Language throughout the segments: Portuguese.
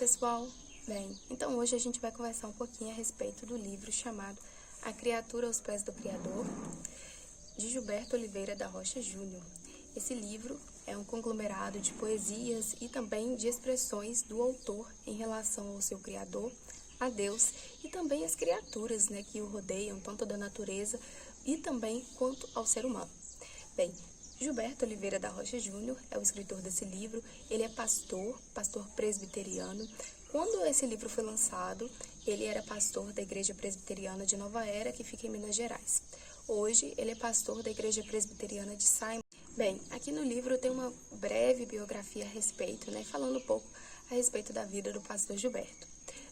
pessoal! Bem, então hoje a gente vai conversar um pouquinho a respeito do livro chamado A Criatura aos Pés do Criador, de Gilberto Oliveira da Rocha Júnior. Esse livro é um conglomerado de poesias e também de expressões do autor em relação ao seu Criador, a Deus e também às criaturas, que o rodeiam, tanto da natureza e também quanto ao ser humano. Bem, Gilberto Oliveira da Rocha Júnior é o escritor desse livro. Ele é pastor presbiteriano. Quando esse livro foi lançado, ele era pastor da Igreja Presbiteriana de Nova Era, que fica em Minas Gerais. Hoje, ele é pastor da Igreja Presbiteriana de Simon. Bem, aqui no livro tem uma breve biografia a respeito, falando um pouco a respeito da vida do pastor Gilberto.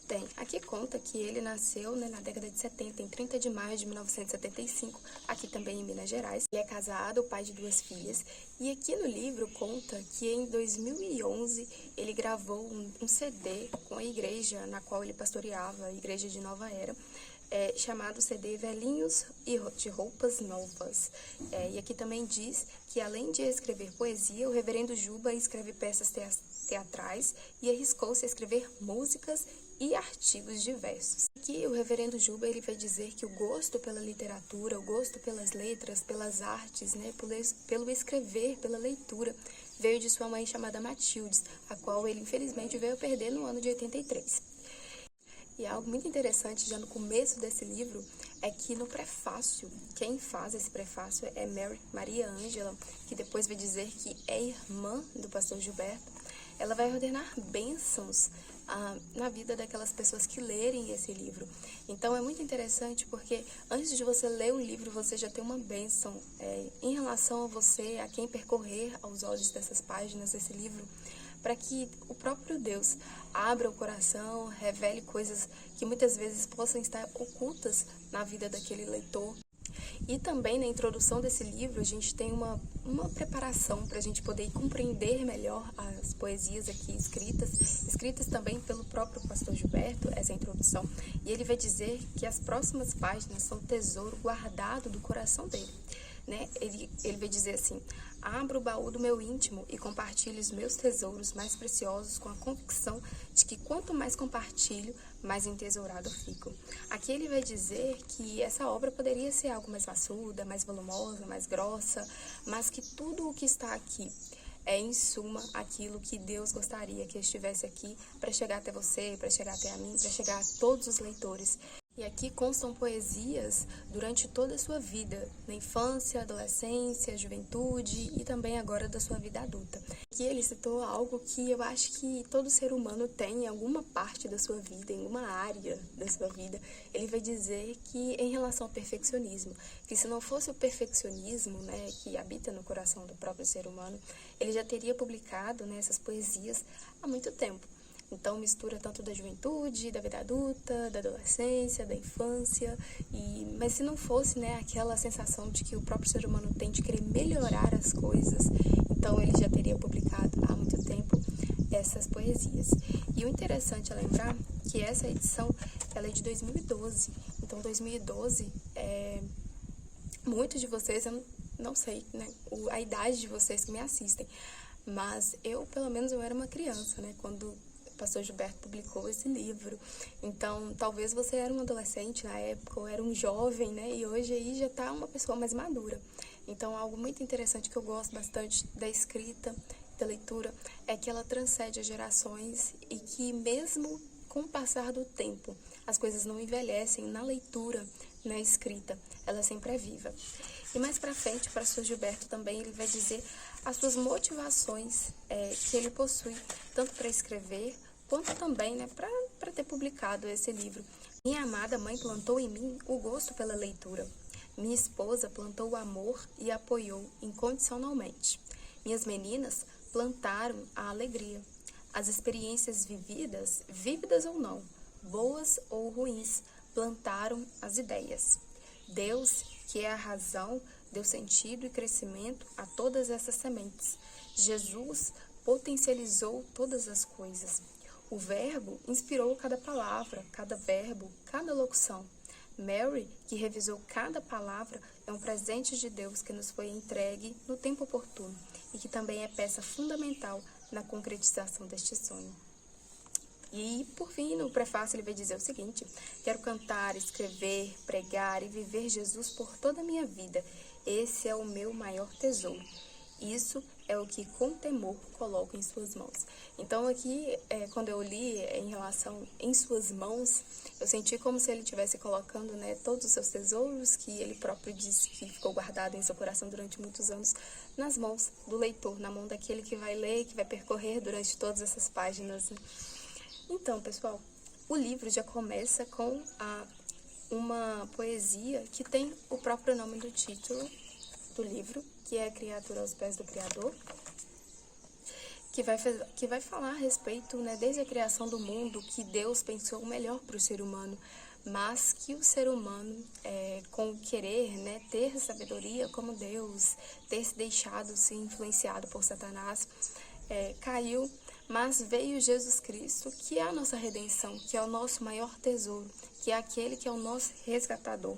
Bem, aqui conta que ele nasceu na década de 70, em 30 de maio de 1975, aqui também em Minas Gerais. Ele é casado, pai de 2 filhas, e aqui no livro conta que em 2011 ele gravou um CD com a igreja na qual ele pastoreava, a Igreja de Nova Era, chamado CD Velhinhos e de Roupas Novas. E aqui também diz que, além de escrever poesia, o reverendo Juba escreve peças teatrais e arriscou-se a escrever músicas e artigos diversos. Aqui o reverendo Juba ele vai dizer que o gosto pela literatura, o gosto pelas letras, pelas artes, pelo escrever, pela leitura, veio de sua mãe chamada Matildes, a qual ele infelizmente veio a perder no ano de 83. E algo muito interessante já no começo desse livro é que no prefácio, quem faz esse prefácio é Maria Ângela, que depois vai dizer que é irmã do pastor Gilberto. Ela vai ordenar bênçãos na vida daquelas pessoas que lerem esse livro. Então é muito interessante porque antes de você ler o livro, você já tem uma bênção em relação a você, a quem percorrer aos olhos dessas páginas desse livro, para que o próprio Deus abra o coração, revele coisas que muitas vezes possam estar ocultas na vida daquele leitor. E também na introdução desse livro a gente tem uma preparação para a gente poder compreender melhor as poesias aqui escritas também pelo próprio pastor Gilberto, essa introdução. E ele vai dizer que as próximas páginas são tesouro guardado do coração dele. Ele vai dizer assim: abra o baú do meu íntimo e compartilhe os meus tesouros mais preciosos com a convicção de que quanto mais compartilho, mais entesourado fico. Aqui ele vai dizer que essa obra poderia ser algo mais maçuda, mais volumosa, mais grossa, mas que tudo o que está aqui é, em suma, aquilo que Deus gostaria que estivesse aqui para chegar até você, para chegar até a mim, para chegar a todos os leitores. E aqui constam poesias durante toda a sua vida, na infância, adolescência, juventude e também agora da sua vida adulta. Aqui ele citou algo que eu acho que todo ser humano tem em alguma parte da sua vida, em uma área da sua vida. Ele vai dizer que em relação ao perfeccionismo, que se não fosse o perfeccionismo, que habita no coração do próprio ser humano, ele já teria publicado essas poesias há muito tempo. Então mistura tanto da juventude, da vida adulta, da adolescência, da infância, mas se não fosse aquela sensação de que o próprio ser humano tem de querer melhorar as coisas, então ele já teria publicado há muito tempo essas poesias. E o interessante é lembrar que essa edição ela é de 2012, então 2012, muitos de vocês, eu não sei a idade de vocês que me assistem, mas pelo menos eu era uma criança, quando o pastor Gilberto publicou esse livro. Então, talvez você era um adolescente na época, ou era um jovem, e hoje aí já está uma pessoa mais madura. Então, algo muito interessante que eu gosto bastante da escrita, da leitura, é que ela transcende as gerações e que mesmo com o passar do tempo, as coisas não envelhecem na leitura, na escrita, ela sempre é viva. E mais para frente, o pastor Gilberto também ele vai dizer as suas motivações que ele possui, tanto para escrever, quanto também para ter publicado esse livro. Minha amada mãe plantou em mim o gosto pela leitura. Minha esposa plantou o amor e apoiou incondicionalmente. Minhas meninas plantaram a alegria. As experiências vividas, vívidas ou não, boas ou ruins, plantaram as ideias. Deus, que é a razão, deu sentido e crescimento a todas essas sementes. Jesus potencializou todas as coisas. O Verbo inspirou cada palavra, cada verbo, cada locução. Mary, que revisou cada palavra, é um presente de Deus que nos foi entregue no tempo oportuno e que também é peça fundamental na concretização deste sonho. E, por fim, no prefácio ele vai dizer o seguinte: quero cantar, escrever, pregar e viver Jesus por toda a minha vida. Esse é o meu maior tesouro. Isso é o que com temor coloco em suas mãos. Então aqui, quando eu li em relação em suas mãos, eu senti como se ele estivesse colocando, né, todos os seus tesouros, que ele próprio disse que ficou guardado em seu coração durante muitos anos, nas mãos do leitor, na mão daquele que vai ler, que vai percorrer durante todas essas páginas. Então, pessoal, o livro já começa com uma poesia que tem o próprio nome do título do livro, que é Criatura aos Pés do Criador, que vai falar a respeito, né, desde a criação do mundo, que Deus pensou o melhor para o ser humano, mas que o ser humano, com o querer, né, ter sabedoria como Deus, ter se deixado ser influenciado por Satanás, caiu, mas veio Jesus Cristo, que é a nossa redenção, que é o nosso maior tesouro, que é aquele que é o nosso resgatador.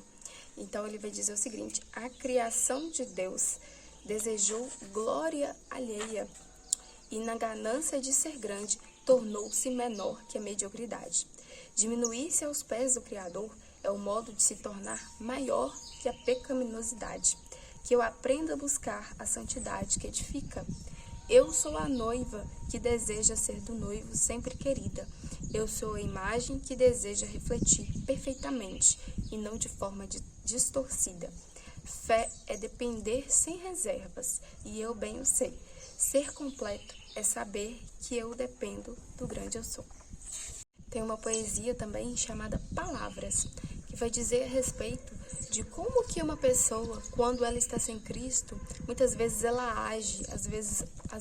Então ele vai dizer o seguinte: a criação de Deus desejou glória alheia e na ganância de ser grande tornou-se menor que a mediocridade. Diminuir-se aos pés do Criador é o modo de se tornar maior que a pecaminosidade. Que eu aprenda a buscar a santidade que edifica. Eu sou a noiva que deseja ser do noivo sempre querida. Eu sou a imagem que deseja refletir perfeitamente e não de forma distorcida. Fé é depender sem reservas, e eu bem o sei. Ser completo é saber que eu dependo do grande eu sou. Tem uma poesia também chamada Palavras, que vai dizer a respeito de como que uma pessoa, quando ela está sem Cristo, muitas vezes ela age, às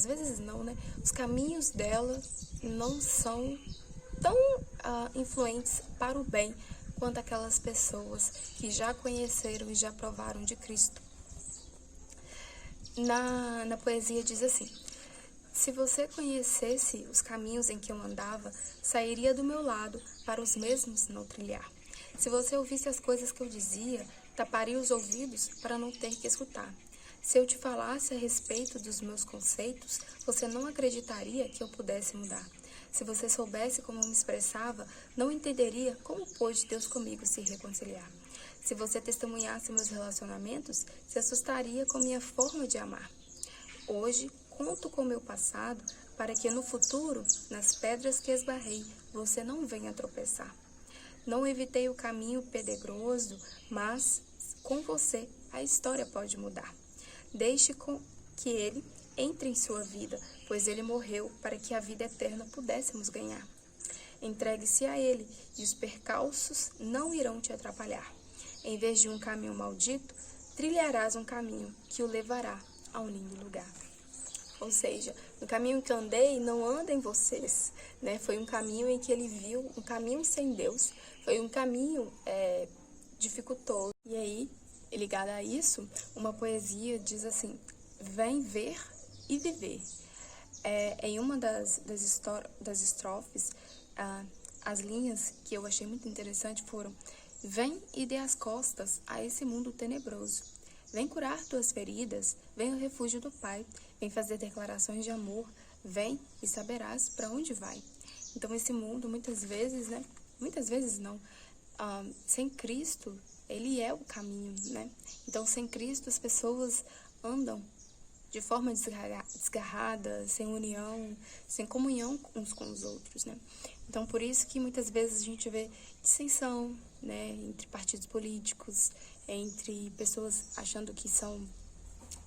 vezes não, né? Os caminhos dela não são tão influentes para o bem quanto aquelas pessoas que já conheceram e já provaram de Cristo. Na poesia diz assim: se você conhecesse os caminhos em que eu andava, sairia do meu lado para os mesmos não trilhar. Se você ouvisse as coisas que eu dizia, taparia os ouvidos para não ter que escutar. Se eu te falasse a respeito dos meus conceitos, você não acreditaria que eu pudesse mudar. Se você soubesse como eu me expressava, não entenderia como pôde Deus comigo se reconciliar. Se você testemunhasse meus relacionamentos, se assustaria com minha forma de amar. Hoje, conto com meu passado para que no futuro, nas pedras que esbarrei, você não venha tropeçar. Não evitei o caminho pedregoso, mas com você a história pode mudar. Deixe que ele entre em sua vida, pois ele morreu para que a vida eterna pudéssemos ganhar. Entregue-se a ele e os percalços não irão te atrapalhar. Em vez de um caminho maldito, trilharás um caminho que o levará a um lindo lugar. Ou seja, no caminho que andei, não andem vocês, né? Foi um caminho em que ele viu, um caminho sem Deus, foi um caminho dificultoso. E aí, ligado a isso, uma poesia diz assim: vem ver e viver. Em uma das estrofes, as linhas que eu achei muito interessante foram: vem e dê as costas a esse mundo tenebroso. Vem curar tuas feridas, vem ao refúgio do Pai, vem fazer declarações de amor, vem e saberás para onde vai. Então esse mundo muitas vezes, né? Muitas vezes não. Sem Cristo, ele é o caminho, né? Então sem Cristo as pessoas andam de forma desgarrada, sem união, sem comunhão uns com os outros, né? Então por isso que muitas vezes a gente vê dissensão, né, entre partidos políticos, entre pessoas achando que são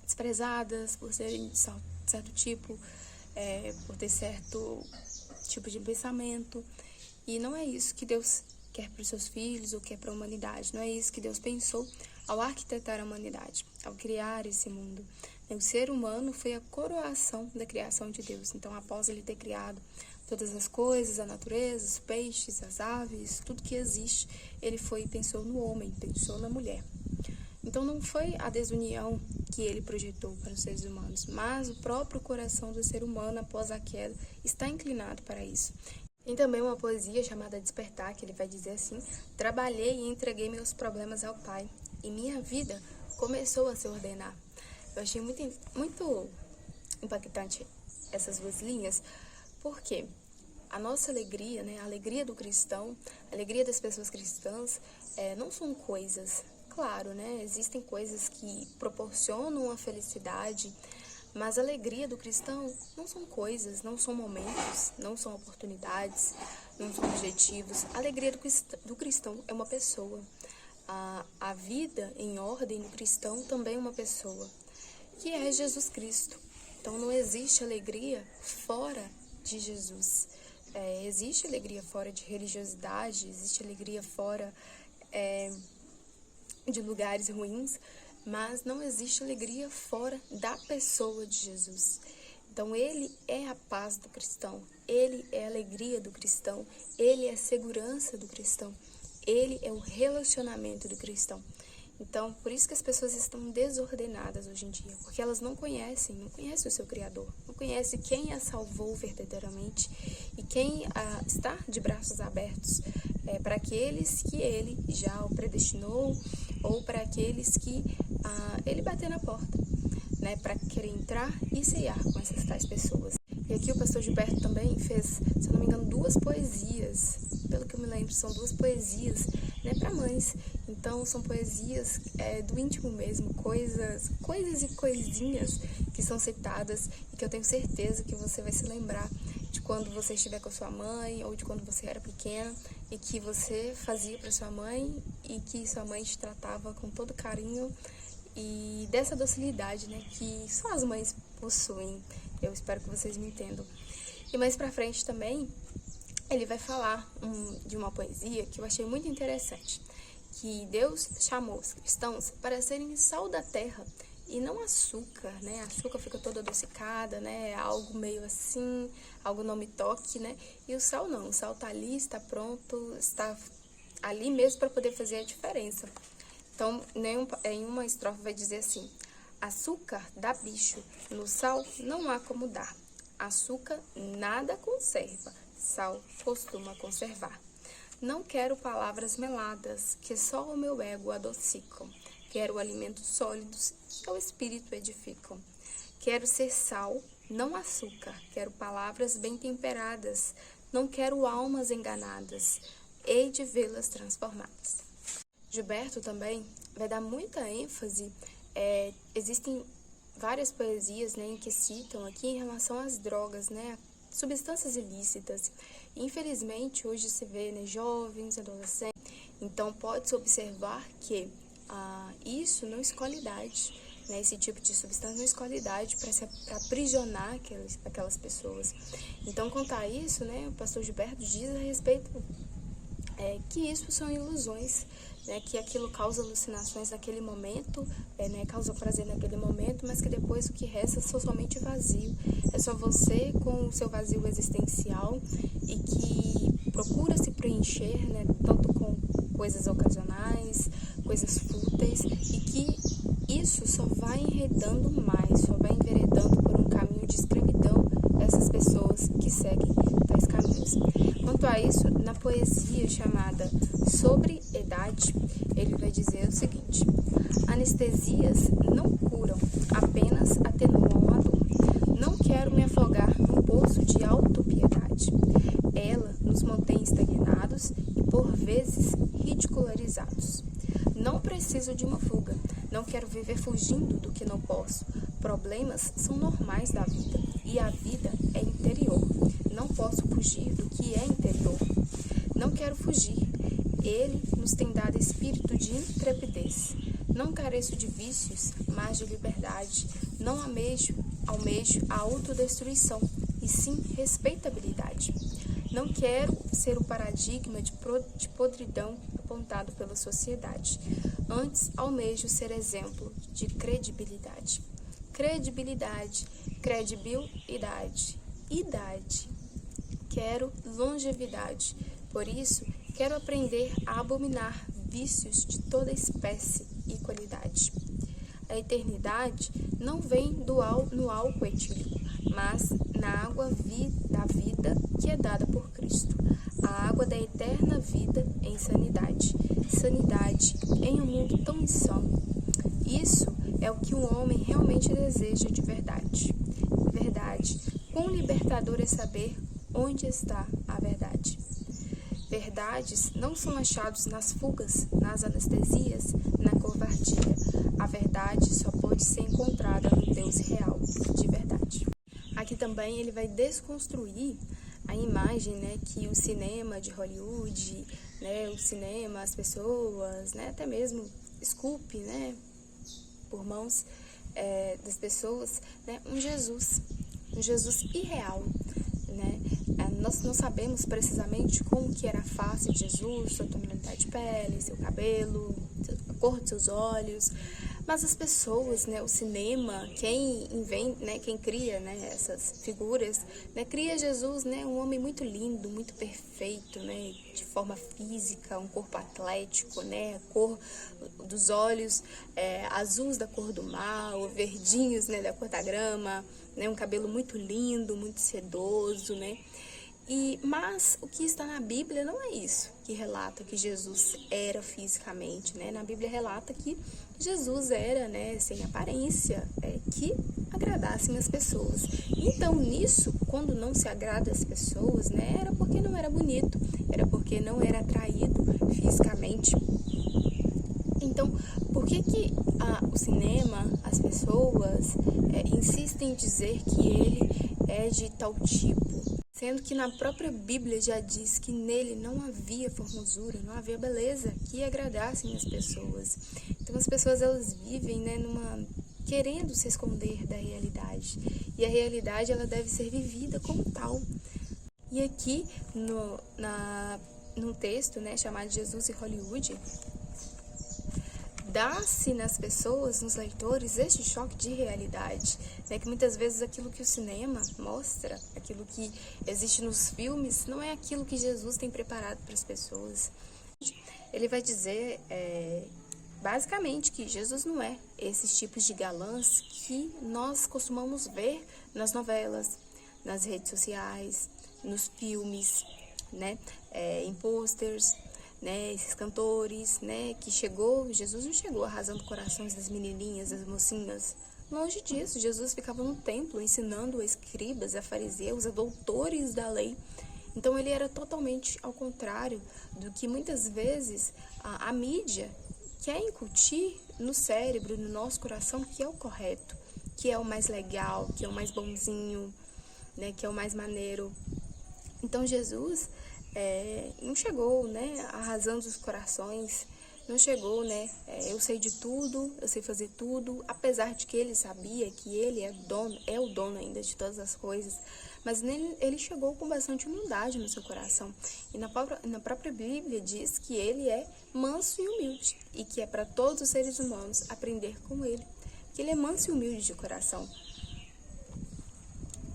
desprezadas por serem de certo tipo, por ter certo tipo de pensamento. E não é isso que Deus quer para os seus filhos ou quer para a humanidade. Não é isso que Deus pensou ao arquitetar a humanidade, ao criar esse mundo. O ser humano foi a coroação da criação de Deus. Então, após ele ter criado todas as coisas, a natureza, os peixes, as aves, tudo que existe, ele foi e pensou no homem, pensou na mulher. Então, não foi a desunião que ele projetou para os seres humanos, mas o próprio coração do ser humano, após a queda, está inclinado para isso. Tem também uma poesia chamada Despertar, que ele vai dizer assim: trabalhei e entreguei meus problemas ao Pai, e minha vida começou a se ordenar. Eu achei muito impactante essas duas linhas, porque a nossa alegria, né, a alegria do cristão, a alegria das pessoas cristãs, não são coisas. Claro, né, existem coisas que proporcionam a felicidade, mas a alegria do cristão não são coisas, não são momentos, não são oportunidades, não são objetivos. A alegria do cristão é uma pessoa. A vida em ordem do cristão também é uma pessoa, que é Jesus Cristo. Então não existe alegria fora de Jesus. Existe alegria fora de religiosidade, existe alegria fora de lugares ruins, mas não existe alegria fora da pessoa de Jesus. Então ele é a paz do cristão, ele é a alegria do cristão, ele é a segurança do cristão, ele é o relacionamento do cristão. Então, por isso que as pessoas estão desordenadas hoje em dia, porque elas não conhecem o seu Criador, não conhecem quem a salvou verdadeiramente e quem está de braços abertos para aqueles que ele já o predestinou ou para aqueles que ele bater na porta, né, para querer entrar e ceiar com essas tais pessoas. E aqui o pastor Gilberto também fez, se eu não me engano, 2 poesias, pelo que eu me lembro, são 2 poesias, né, para mães. Então são poesias do íntimo mesmo, coisas e coisinhas que são citadas e que eu tenho certeza que você vai se lembrar de quando você estiver com a sua mãe ou de quando você era pequena e que você fazia para sua mãe e que sua mãe te tratava com todo carinho e dessa docilidade, né, que só as mães possuem. Eu espero que vocês me entendam. E mais pra frente também, ele vai falar de uma poesia que eu achei muito interessante, que Deus chamou os cristãos para serem sal da terra e não açúcar, né? Açúcar fica toda adocicada, né? Algo meio assim, algo não me toque, né? E o sal não, o sal tá ali, está pronto, está ali mesmo para poder fazer a diferença. Então, em uma estrofe vai dizer assim: açúcar dá bicho, no sal não há como dar. Açúcar nada conserva, sal costuma conservar. Não quero palavras meladas, que só o meu ego adocicam. Quero alimentos sólidos, que o espírito edificam. Quero ser sal, não açúcar. Quero palavras bem temperadas. Não quero almas enganadas. Hei de vê-las transformadas. Gilberto também vai dar muita ênfase. Existem várias poesias, né, em que citam aqui em relação às drogas, né, substâncias ilícitas. Infelizmente, hoje se vê, né, jovens, adolescentes, então pode-se observar que isso não escolhe idade, né, esse tipo de substância não escolhe idade para aprisionar aquelas pessoas. Então, quanto a isso, né, o pastor Gilberto diz a respeito que isso são ilusões, né, que aquilo causa alucinações naquele momento, né, causa prazer naquele momento, mas que depois o que resta é somente vazio. É só você com o seu vazio existencial e que procura se preencher, né, tanto com coisas ocasionais, coisas fúteis, e que isso só vai enredando mais, só vai enveredando por um caminho de escravidão essas pessoas que seguem tais caminhos. Quanto a isso, na poesia chamada Sobriedade, ele vai dizer o seguinte: anestesias não curam, apenas atenuam a dor. Não quero me afogar num poço de autopiedade. Ela nos mantém estagnados e, por vezes, ridicularizados. Não preciso de uma fuga, não quero viver fugindo do que não posso. Problemas são normais da vida e a vida é interior. Não posso fugir do que é interior. Não quero fugir. Ele nos tem dado espírito de intrepidez. Não careço de vícios, mas de liberdade. Não almejo a autodestruição, e sim respeitabilidade. Não quero ser o paradigma de podridão apontado pela sociedade. Antes, almejo ser exemplo de credibilidade. Credibilidade, credibilidade, idade. Quero longevidade. Por isso, quero aprender a abominar vícios de toda espécie e qualidade. A eternidade não vem no álcool etílico, mas na água da vida que é dada por Cristo. A água da eterna vida em sanidade. Sanidade em um mundo tão insano. Isso é o que um homem realmente deseja de verdade. Verdade. Quão libertador é saber onde está a verdade? Verdades não são achados nas fugas, nas anestesias, na covardia. A verdade só pode ser encontrada no Deus real, de verdade. Aqui também ele vai desconstruir a imagem, né, que o cinema de Hollywood, né, o cinema, as pessoas, né, até mesmo esculpe, né, por mãos das pessoas, né, um Jesus irreal, né? Nós não sabemos precisamente como que era a face de Jesus, sua tonalidade de pele, seu cabelo, a cor de seus olhos, mas as pessoas, né, o cinema, quem inventa, né, quem cria, né, essas figuras, né, cria Jesus, né, um homem muito lindo, muito perfeito, né, de forma física, um corpo atlético, né, a cor dos olhos azuis da cor do mar, ou verdinhos, né, da cor da grama, né, um cabelo muito lindo, muito sedoso, né. Mas o que está na Bíblia não é isso que relata que Jesus era fisicamente, né? Na Bíblia relata que Jesus era, né, sem aparência, que agradassem as pessoas. Então, nisso, quando não se agrada as pessoas, né, era porque não era bonito, era porque não era atraído fisicamente. Então, por que o cinema, as pessoas insistem em dizer que ele é de tal tipo? Sendo que na própria Bíblia já diz que nele não havia formosura, não havia beleza que agradassem as pessoas. Então as pessoas elas vivem, né, querendo se esconder da realidade. E a realidade ela deve ser vivida como tal. E aqui num texto, né, chamado Jesus e Hollywood, dá-se nas pessoas, nos leitores, este choque de realidade, né? Que muitas vezes aquilo que o cinema mostra, aquilo que existe nos filmes, não é aquilo que Jesus tem preparado para as pessoas. Ele vai dizer, basicamente, que Jesus não é esses tipos de galãs que nós costumamos ver nas novelas, nas redes sociais, nos filmes, né? Em posters, né, esses cantores, né, que Jesus não chegou arrasando corações das menininhas, das mocinhas. Longe disso, Jesus ficava no templo ensinando a escribas, a fariseus, a doutores da lei. Então ele era totalmente ao contrário do que muitas vezes a mídia quer incutir no cérebro, no nosso coração, que é o correto, que é o mais legal, que é o mais bonzinho, né, que é o mais maneiro. Então Jesus não chegou, né, arrasando os corações, não chegou, né, eu sei de tudo, eu sei fazer tudo, apesar de que ele sabia que ele é o dono ainda de todas as coisas, mas ele chegou com bastante humildade no seu coração. E na própria Bíblia diz que ele é manso e humilde, e que é para todos os seres humanos aprender com ele, que ele é manso e humilde de coração.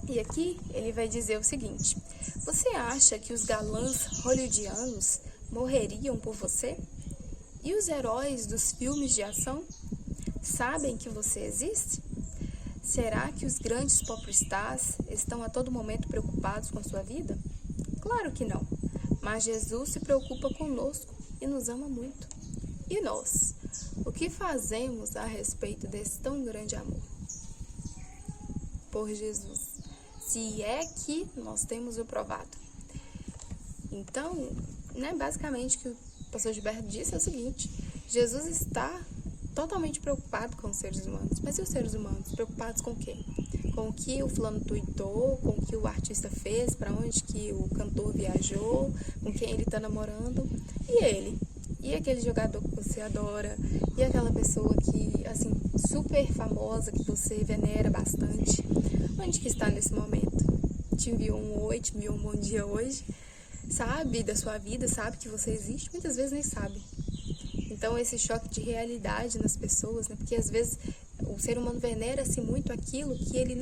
E aqui ele vai dizer o seguinte: você acha que os galãs hollywoodianos morreriam por você? E os heróis dos filmes de ação sabem que você existe? Será que os grandes popstars estão a todo momento preocupados com a sua vida? Claro que não, mas Jesus se preocupa conosco e nos ama muito. E nós? O que fazemos a respeito desse tão grande amor? Por Jesus. Se é que nós temos o provado. Então, né, basicamente o que o pastor Gilberto disse é o seguinte: Jesus está totalmente preocupado com os seres humanos. Mas e os seres humanos? Preocupados com o quê? Com o que o fulano tweetou, com o que o artista fez, para onde que o cantor viajou, com quem ele está namorando. E ele? E aquele jogador que você adora? E aquela pessoa que, assim, super famosa, que você venera bastante? Onde que está nesse momento? Te enviou um oi, te enviou um bom dia hoje? Sabe da sua vida, sabe que você existe? Muitas vezes nem sabe. Então, esse choque de realidade nas pessoas, né? Porque às vezes o ser humano venera-se muito aquilo que ele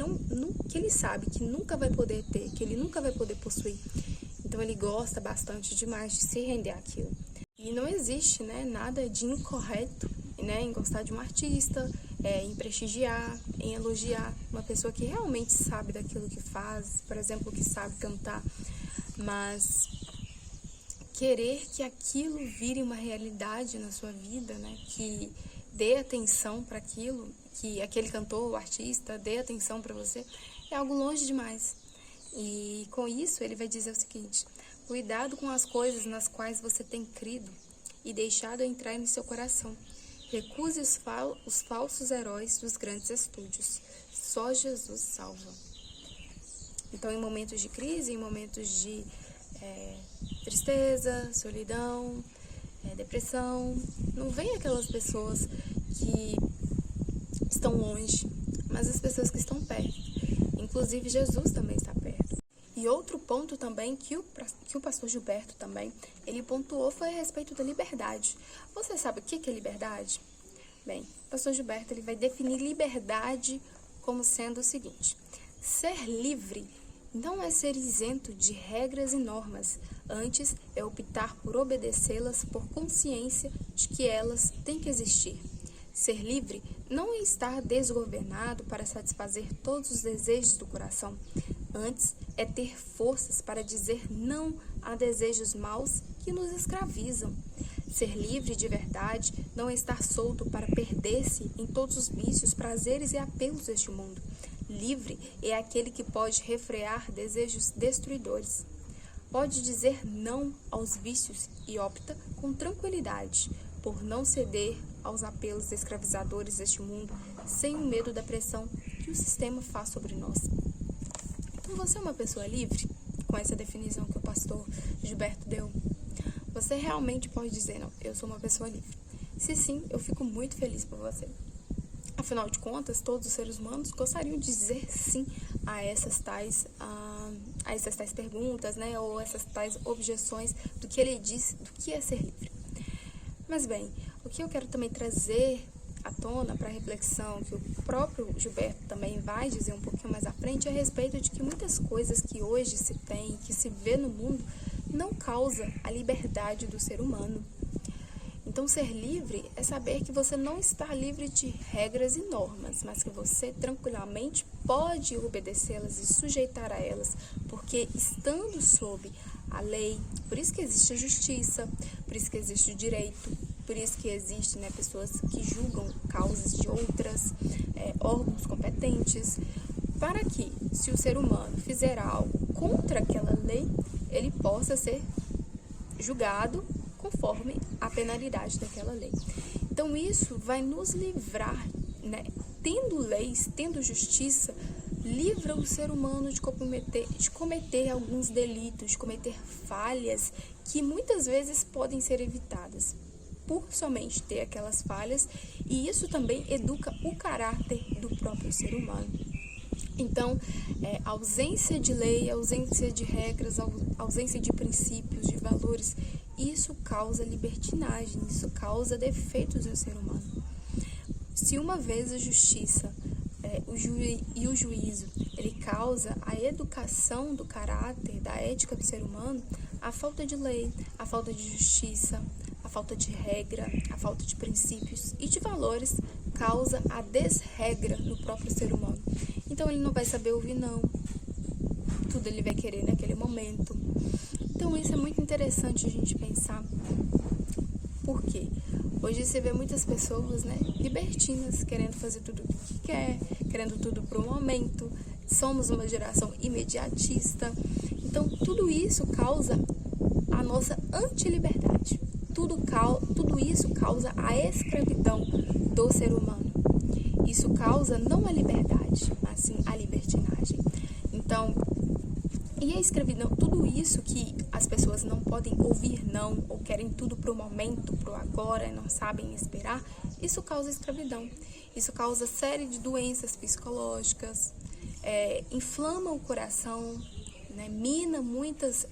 que ele sabe que nunca vai poder ter, que ele nunca vai poder possuir. Então, ele gosta bastante demais de se render àquilo. E não existe, né, nada de incorreto, né, em gostar de um artista, em prestigiar, em elogiar uma pessoa que realmente sabe daquilo que faz, por exemplo, que sabe cantar, mas querer que aquilo vire uma realidade na sua vida, né, que dê atenção para aquilo, que aquele cantor, o artista, dê atenção para você, é algo longe demais. E com isso ele vai dizer o seguinte: cuidado com as coisas nas quais você tem crido e deixado entrar em seu coração. Recuse os falsos heróis dos grandes estúdios. Só Jesus salva. Então, em momentos de crise, em momentos de tristeza, solidão, depressão, não vem aquelas pessoas que estão longe, mas as pessoas que estão perto. Inclusive, Jesus também está perto. E outro ponto também que o pastor Gilberto também, ele pontuou foi a respeito da liberdade. Você sabe o que é liberdade? Bem, o pastor Gilberto ele vai definir liberdade como sendo o seguinte: ser livre não é ser isento de regras e normas, antes é optar por obedecê-las por consciência de que elas têm que existir. Ser livre não é estar desgovernado para satisfazer todos os desejos do coração, antes é ter forças para dizer não a desejos maus que nos escravizam. Ser livre de verdade não é estar solto para perder-se em todos os vícios, prazeres e apelos deste mundo. Livre é aquele que pode refrear desejos destruidores. Pode dizer não aos vícios e opta com tranquilidade por não ceder aos apelos escravizadores deste mundo, sem o medo da pressão que o sistema faz sobre nós. Então, você é uma pessoa livre? Com essa definição que o pastor Gilberto deu, você realmente pode dizer: não, eu sou uma pessoa livre. Se sim, eu fico muito feliz por você. Afinal de contas, todos os seres humanos gostariam de dizer sim a essas tais perguntas, né? Ou essas tais objeções do que ele diz, do que é ser livre. Mas bem, o que eu quero também trazer à tona para reflexão, que o próprio Gilberto também vai dizer um pouquinho mais à frente, é a respeito de que muitas coisas que hoje se tem, que se vê no mundo, não causa a liberdade do ser humano. Então, ser livre é saber que você não está livre de regras e normas, mas que você tranquilamente pode obedecê-las e sujeitar a elas, porque estando sob a lei, por isso que existe a justiça, por isso que existe o direito, por isso que existem pessoas que julgam causas de outras, órgãos competentes, para que, se o ser humano fizer algo contra aquela lei, ele possa ser julgado conforme a penalidade daquela lei. Então, isso vai nos livrar, tendo leis, tendo justiça, livra o ser humano de cometer alguns delitos, de cometer falhas que muitas vezes podem ser evitadas por somente ter aquelas falhas, e isso também educa o caráter do próprio ser humano. Então, ausência de lei, ausência de regras, ausência de princípios, de valores, isso causa libertinagem, isso causa defeitos no ser humano. Se uma vez a justiça e o juízo, ele causa a educação do caráter, da ética do ser humano, a falta de lei, a falta de justiça, a falta de regra, a falta de princípios e de valores causa a desregra no próprio ser humano. Então, ele não vai saber ouvir não, tudo ele vai querer naquele momento. Então, isso é muito interessante a gente pensar. Por quê? Hoje você vê muitas pessoas, libertinas, querendo fazer tudo o que quer, querendo tudo para o momento. Somos uma geração imediatista. Então, tudo isso causa a nossa antiliberdade. Tudo isso causa a escravidão do ser humano. Isso causa não a liberdade, mas sim a libertinagem. Então, e a escravidão, tudo isso que as pessoas não podem ouvir não, ou querem tudo pro momento, pro agora, não sabem esperar, isso causa escravidão. Isso causa série de doenças psicológicas, inflama o coração, mina muitas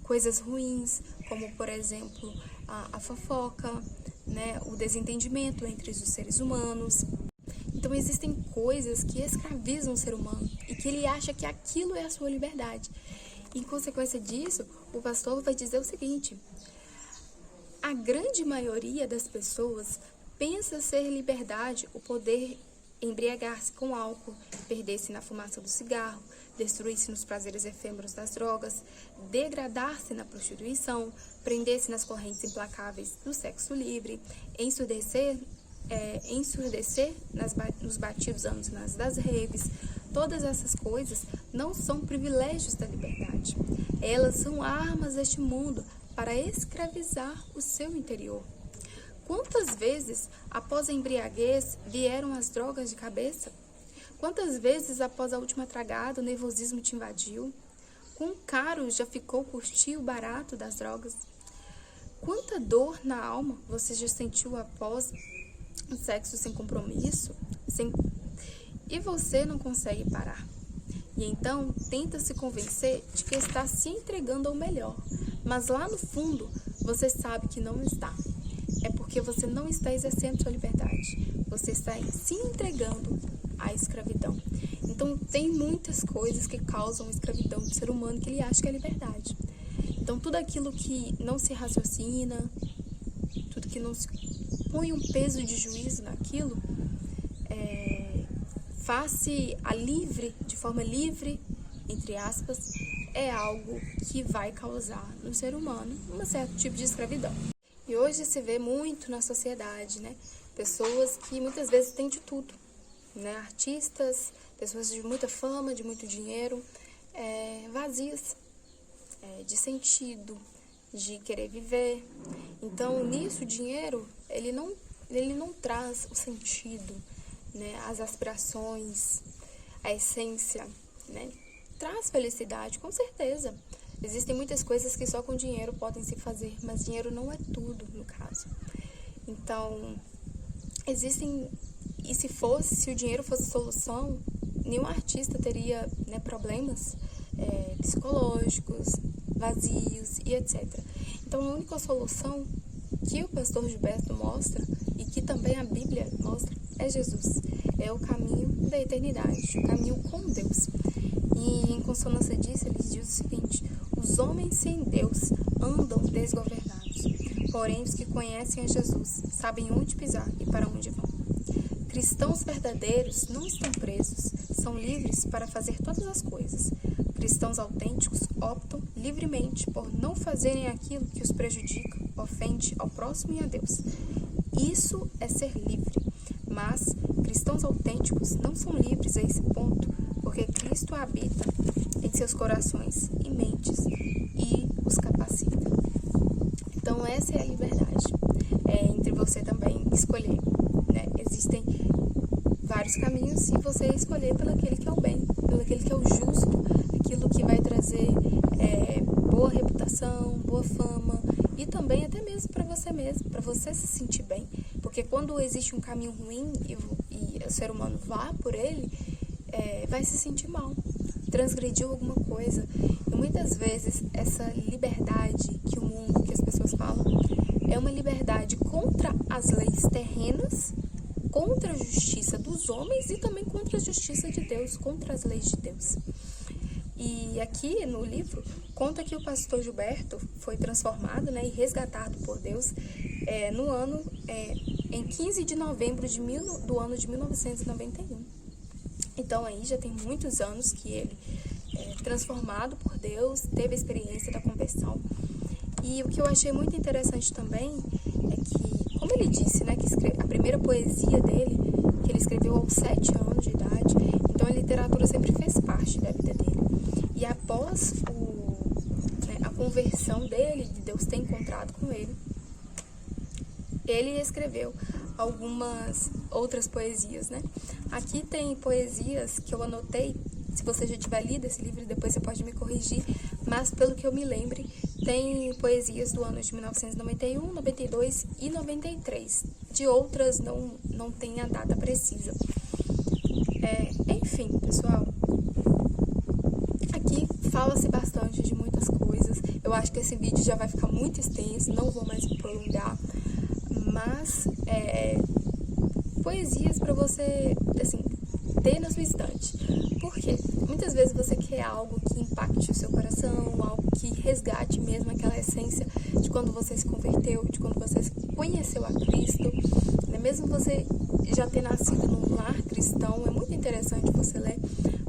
coisas ruins, como, por exemplo, a fofoca, o desentendimento entre os seres humanos. Então, existem coisas que escravizam o ser humano e que ele acha que aquilo é a sua liberdade. Em consequência disso, o pastor vai dizer o seguinte: a grande maioria das pessoas pensa ser liberdade o poder embriagar-se com álcool, perder-se na fumaça do cigarro, destruir-se nos prazeres efêmeros das drogas, degradar-se na prostituição, prender-se nas correntes implacáveis do sexo livre, ensurdecer nos batidos anos das raves, todas essas coisas não são privilégios da liberdade. Elas são armas deste mundo para escravizar o seu interior. Quantas vezes, após a embriaguez, vieram as drogas de cabeça? Quantas vezes, após a última tragada, o nervosismo te invadiu? Quão caro já ficou curtir o barato das drogas? Quanta dor na alma você já sentiu após um sexo sem compromisso? E você não consegue parar. E então, tenta se convencer de que está se entregando ao melhor. Mas lá no fundo, você sabe que não está. É porque você não está exercendo sua liberdade. Você está se entregando à escravidão. Então, tem muitas coisas que causam escravidão do ser humano que ele acha que é liberdade. Então, tudo aquilo que não se raciocina, tudo que não se põe um peso de juízo naquilo, face a livre, de forma livre, entre aspas, é algo que vai causar no ser humano um certo tipo de escravidão. E hoje se vê muito na sociedade, né? Pessoas que muitas vezes têm de tudo, né? Artistas, pessoas de muita fama, de muito dinheiro, vazias de sentido, de querer viver. Então, nisso, o dinheiro, ele não traz o sentido, né? As aspirações, a essência, né? Traz felicidade, com certeza. Existem muitas coisas que só com dinheiro podem se fazer, mas dinheiro não é tudo, no caso. Então, existem... E se o dinheiro fosse a solução, nenhum artista teria, né, problemas psicológicos, vazios e etc. Então, a única solução que o pastor Gilberto mostra, e que também a Bíblia mostra, é Jesus. É o caminho da eternidade, o caminho com Deus. E em consonância disso, ele diz o seguinte: os homens sem Deus andam desgovernados, porém os que conhecem a Jesus sabem onde pisar e para onde vão. Cristãos verdadeiros não estão presos, são livres para fazer todas as coisas. Cristãos autênticos optam livremente por não fazerem aquilo que os prejudica, ofende ao próximo e a Deus. Isso é ser livre. Mas cristãos autênticos não são livres a esse ponto, porque Cristo habita em seus corações e mentes e os capacita. Então essa é a liberdade. Entre você também escolher, né? Existem vários caminhos e você escolher pelo aquele que é o bem, pelo aquele que é o justo, aquilo que vai trazer boa reputação, boa fama e também até mesmo para você mesmo, para você se sentir bem. Porque quando existe um caminho ruim e o ser humano vá por ele, vai se sentir mal, transgrediu alguma coisa. E muitas vezes essa liberdade que o mundo, que as pessoas falam, é uma liberdade contra as leis terrenas, contra a justiça dos homens e também contra a justiça de Deus, contra as leis de Deus. E aqui no livro conta que o pastor Gilberto foi transformado, né, e resgatado por Deus em 15 de novembro do ano de 1991. Então aí já tem muitos anos que ele é transformado por Deus, teve a experiência da conversão. E o que eu achei muito interessante também é que, como ele disse, né, que a primeira poesia dele, que ele escreveu aos 7 anos de idade, então a literatura sempre fez parte da vida dele. E após a conversão dele, de Deus ter encontrado com ele escreveu algumas outras poesias, né? Aqui tem poesias que eu anotei. Se você já tiver lido esse livro, depois você pode me corrigir, mas pelo que eu me lembre, tem poesias do ano de 1991, 92 e 93. De outras não tem a data precisa. Enfim, pessoal, aqui fala-se bastante de muitas coisas. Eu acho que esse vídeo já vai ficar muito extenso, não vou mais prolongar, mas poesias para você, assim, ter na sua estante. Por quê? Muitas vezes você quer algo que impacte o seu coração, algo que resgate mesmo aquela essência de quando você se converteu, de quando você conheceu a Cristo, né? Mesmo você já ter nascido num lar cristão, é muito interessante você ler,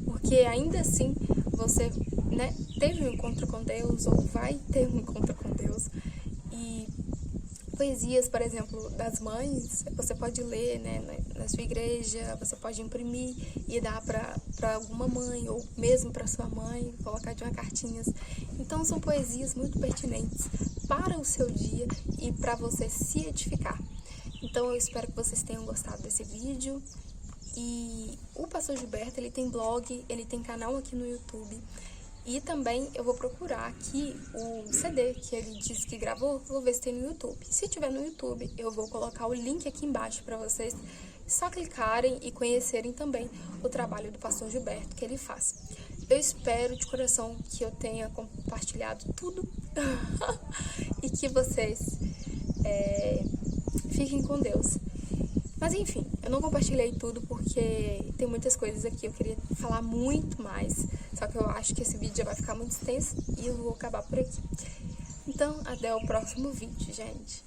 porque ainda assim você, né, teve um encontro com Deus ou vai ter um encontro com Deus, e poesias, por exemplo, das mães, você pode ler, né, na sua igreja, você pode imprimir e dar para alguma mãe, ou mesmo para sua mãe, colocar de uma cartinhas. Então, são poesias muito pertinentes para o seu dia e para você se edificar. Então, eu espero que vocês tenham gostado desse vídeo. E o Pastor Gilberto, ele tem blog, ele tem canal aqui no YouTube. E também eu vou procurar aqui o CD que ele disse que gravou, vou ver se tem no YouTube. Se tiver no YouTube, eu vou colocar o link aqui embaixo para vocês só clicarem e conhecerem também o trabalho do Pastor Gilberto que ele faz. Eu espero de coração que eu tenha compartilhado tudo e que vocês fiquem com Deus. Mas enfim, eu não compartilhei tudo porque tem muitas coisas aqui, eu queria falar muito mais, só que eu acho que esse vídeo já vai ficar muito extenso e eu vou acabar por aqui. Então, até o próximo vídeo, gente.